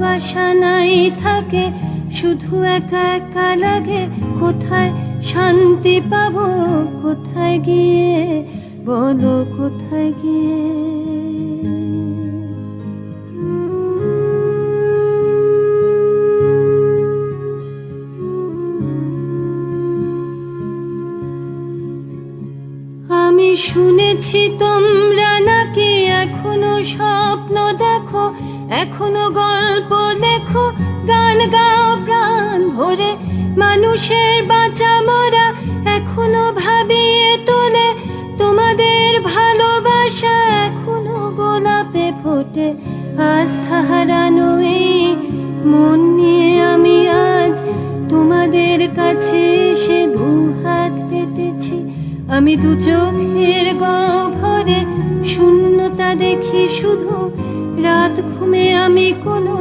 বাসা নাই থাকে, শুধু একা একা লাগে। কোথায় শান্তি পাবো, কোথায় গিয়ে বলো, কোথায় গিয়ে? আমি শুনেছি তোমরা নাকি এখনো স্বপ্ন দেখো, এখনো গল্প লেখো, গান গাও প্রাণ ভরে। মানুষের বাঁচা মরা এখনো ভাবিয়ে তোলে, তোমাদের ভালোবাসা এখনো গোলাপে ফোটে। আস্থা হারানো এই মন নিয়ে আমি আজ তোমাদের কাছে এসে দুহাত পেতেছি। আমি দু চোখের গহ্বরে শূন্যতা দেখি শুধু, রাত ঘুমে আমি কোনো